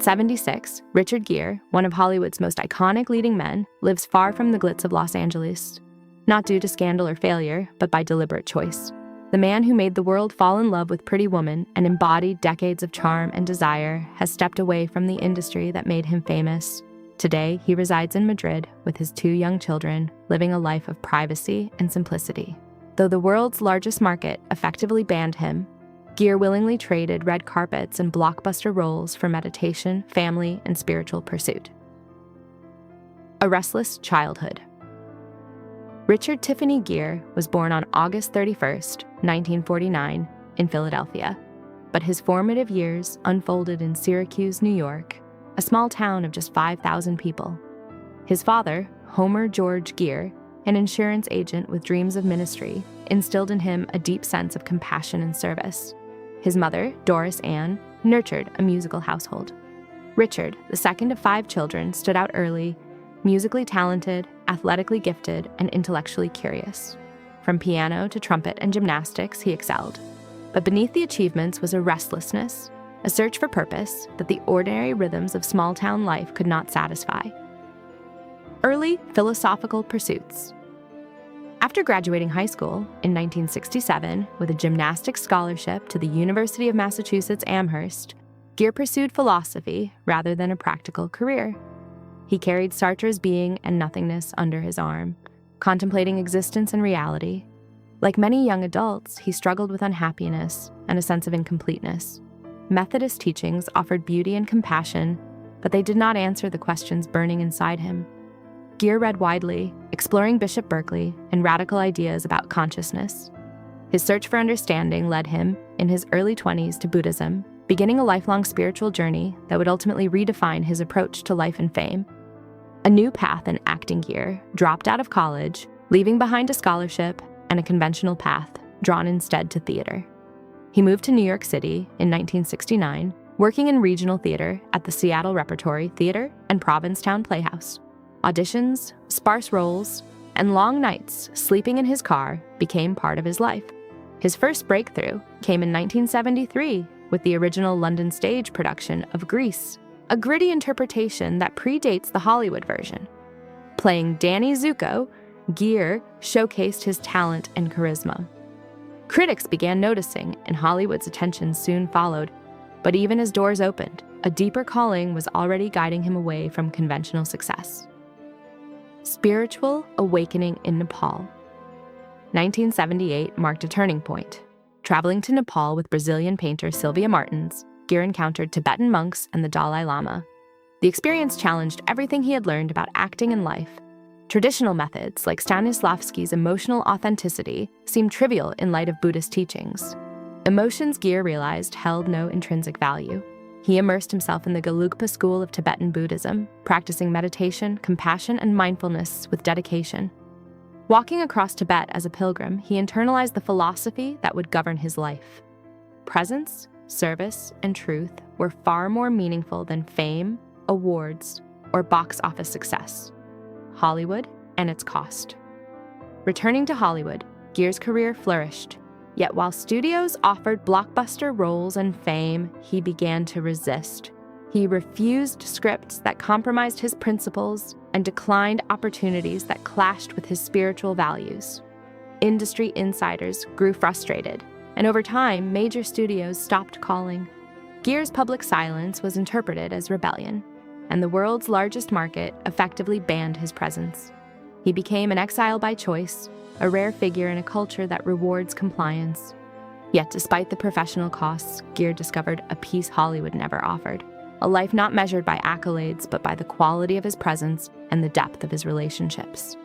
At 76, Richard Gere, one of Hollywood's most iconic leading men, lives far from the glitz of Los Angeles. Not due to scandal or failure, but by deliberate choice. The man who made the world fall in love with Pretty Woman and embodied decades of charm and desire has stepped away from the industry that made him famous. Today, he resides in Madrid with his 2 young children, living a life of privacy and simplicity. Though the world's largest market effectively banned him, Gere willingly traded red carpets and blockbuster roles for meditation, family, and spiritual pursuit. A restless childhood. Richard Tiffany Gere was born on August 31st, 1949, in Philadelphia, but his formative years unfolded in Syracuse, New York, a small town of just 5,000 people. His father, Homer George Gere, an insurance agent with dreams of ministry, instilled in him a deep sense of compassion and service. His mother, Doris Ann, nurtured a musical household. Richard, the second of 5 children, stood out early, musically talented, athletically gifted, and intellectually curious. From piano to trumpet and gymnastics, he excelled. But beneath the achievements was a restlessness, a search for purpose that the ordinary rhythms of small-town life could not satisfy. Early philosophical pursuits. After graduating high school in 1967 with a gymnastics scholarship to the University of Massachusetts Amherst, Gere pursued philosophy rather than a practical career. He carried Sartre's Being and Nothingness under his arm, contemplating existence and reality. Like many young adults, he struggled with unhappiness and a sense of incompleteness. Methodist teachings offered beauty and compassion, but they did not answer the questions burning inside him. Gere read widely, exploring Bishop Berkeley and radical ideas about consciousness. His search for understanding led him, in his early 20s, to Buddhism, beginning a lifelong spiritual journey that would ultimately redefine his approach to life and fame. A new path in acting Gere dropped out of college, leaving behind a scholarship and a conventional path, drawn instead to theater. He moved to New York City in 1969, working in regional theater at the Seattle Repertory Theater and Provincetown Playhouse. Auditions, sparse roles, and long nights sleeping in his car became part of his life. His first breakthrough came in 1973 with the original London stage production of Grease, a gritty interpretation that predates the Hollywood version. Playing Danny Zuko, Gere showcased his talent and charisma. Critics began noticing, and Hollywood's attention soon followed. But even as doors opened, a deeper calling was already guiding him away from conventional success. Spiritual awakening in Nepal. 1978 marked a turning point. Traveling to Nepal with Brazilian painter Sylvia Martins, Gere encountered Tibetan monks and the Dalai Lama. The experience challenged everything he had learned about acting and life. Traditional methods, like Stanislavski's emotional authenticity, seemed trivial in light of Buddhist teachings. Emotions, Gere realized, held no intrinsic value. He immersed himself in the Gelugpa school of Tibetan Buddhism, practicing meditation, compassion, and mindfulness with dedication. Walking across Tibet as a pilgrim, he internalized the philosophy that would govern his life. Presence, service, and truth were far more meaningful than fame, awards, or box office success. Hollywood and its cost. Returning to Hollywood, Gere's career flourished. Yet while studios offered blockbuster roles and fame, he began to resist. He refused scripts that compromised his principles and declined opportunities that clashed with his spiritual values. Industry insiders grew frustrated, and over time, major studios stopped calling. Gere's public silence was interpreted as rebellion, and the world's largest market effectively banned his presence. He became an exile by choice, a rare figure in a culture that rewards compliance. Yet despite the professional costs, Gere discovered a peace Hollywood never offered, a life not measured by accolades but by the quality of his presence and the depth of his relationships.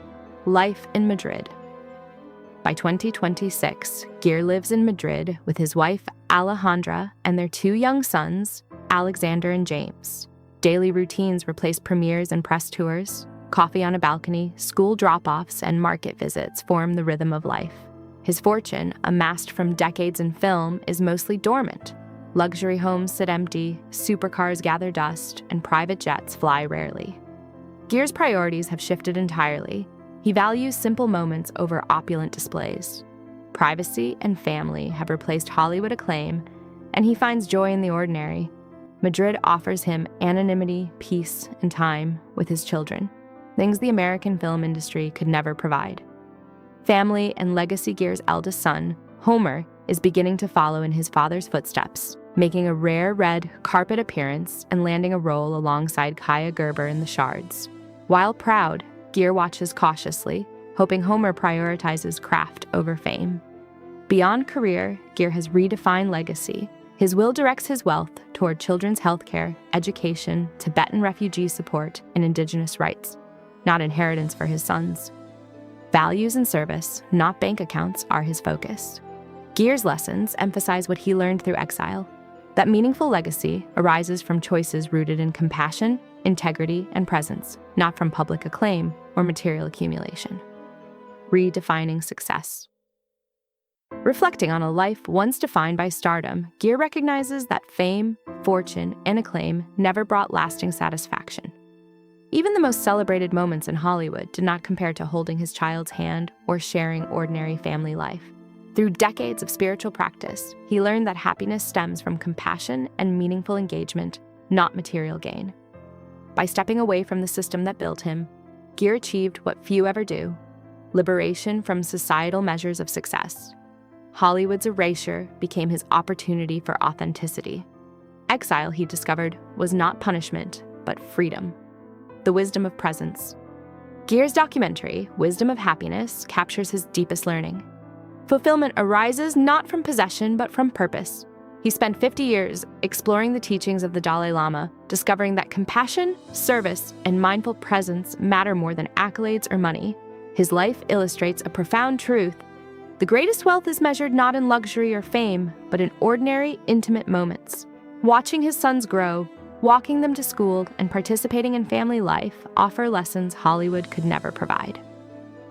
Life in Madrid. By 2026, Gere lives in Madrid with his wife Alejandra and their 2 young sons, Alexander and James. Daily routines replace premieres and press tours. Coffee on a balcony, school drop-offs, and market visits form the rhythm of life. His fortune, amassed from decades in film, is mostly dormant. Luxury homes sit empty, supercars gather dust, and private jets fly rarely. Gere's priorities have shifted entirely. He values simple moments over opulent displays. Privacy and family have replaced Hollywood acclaim, and he finds joy in the ordinary. Madrid offers him anonymity, peace, and time with his children, things the American film industry could never provide. Family and legacy Gere's eldest son, Homer, is beginning to follow in his father's footsteps, making a rare red carpet appearance and landing a role alongside Kaia Gerber in The Shards. While proud, Gere watches cautiously, hoping Homer prioritizes craft over fame. Beyond career, Gere has redefined legacy. His will directs his wealth toward children's healthcare, education, Tibetan refugee support, and indigenous rights, not inheritance for his sons. Values and service, not bank accounts, are his focus. Gere's lessons emphasize what he learned through exile, that meaningful legacy arises from choices rooted in compassion, integrity, and presence, not from public acclaim or material accumulation. Redefining success. Reflecting on a life once defined by stardom, Gere recognizes that fame, fortune, and acclaim never brought lasting satisfaction. Even the most celebrated moments in Hollywood did not compare to holding his child's hand or sharing ordinary family life. Through decades of spiritual practice, he learned that happiness stems from compassion and meaningful engagement, not material gain. By stepping away from the system that built him, Gere achieved what few ever do: liberation from societal measures of success. Hollywood's erasure became his opportunity for authenticity. Exile, he discovered, was not punishment, but freedom. The wisdom of presence. Gere's documentary, Wisdom of Happiness, captures his deepest learning. Fulfillment arises not from possession, but from purpose. He spent 50 years exploring the teachings of the Dalai Lama, discovering that compassion, service, and mindful presence matter more than accolades or money. His life illustrates a profound truth. The greatest wealth is measured not in luxury or fame, but in ordinary, intimate moments. Watching his sons grow, walking them to school, and participating in family life offer lessons Hollywood could never provide.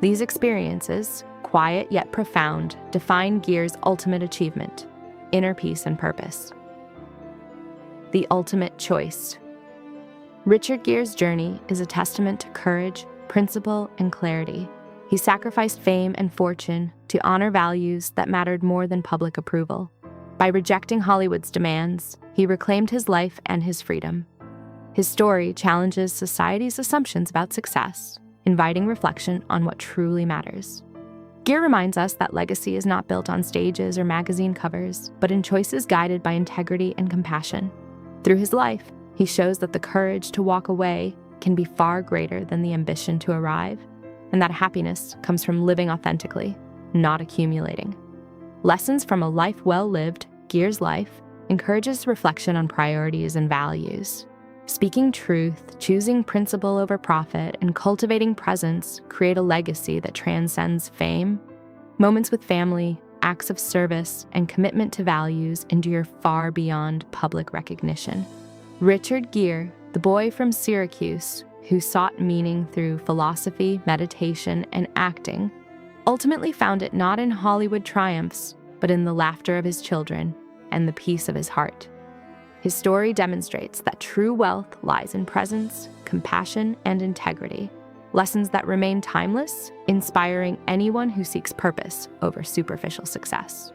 These experiences, quiet yet profound, define Gere's ultimate achievement: inner peace and purpose. The ultimate choice. Richard Gere's journey is a testament to courage, principle, and clarity. He sacrificed fame and fortune to honor values that mattered more than public approval. By rejecting Hollywood's demands, he reclaimed his life and his freedom. His story challenges society's assumptions about success, inviting reflection on what truly matters. Gere reminds us that legacy is not built on stages or magazine covers, but in choices guided by integrity and compassion. Through his life, he shows that the courage to walk away can be far greater than the ambition to arrive, and that happiness comes from living authentically, not accumulating. Lessons from a life well lived, Gere's life, encourages reflection on priorities and values. Speaking truth, choosing principle over profit, and cultivating presence create a legacy that transcends fame. Moments with family, acts of service, and commitment to values endure far beyond public recognition. Richard Gere, the boy from Syracuse who sought meaning through philosophy, meditation, and acting, ultimately found it not in Hollywood triumphs, but in the laughter of his children and the peace of his heart. His story demonstrates that true wealth lies in presence, compassion, and integrity, lessons that remain timeless, inspiring anyone who seeks purpose over superficial success.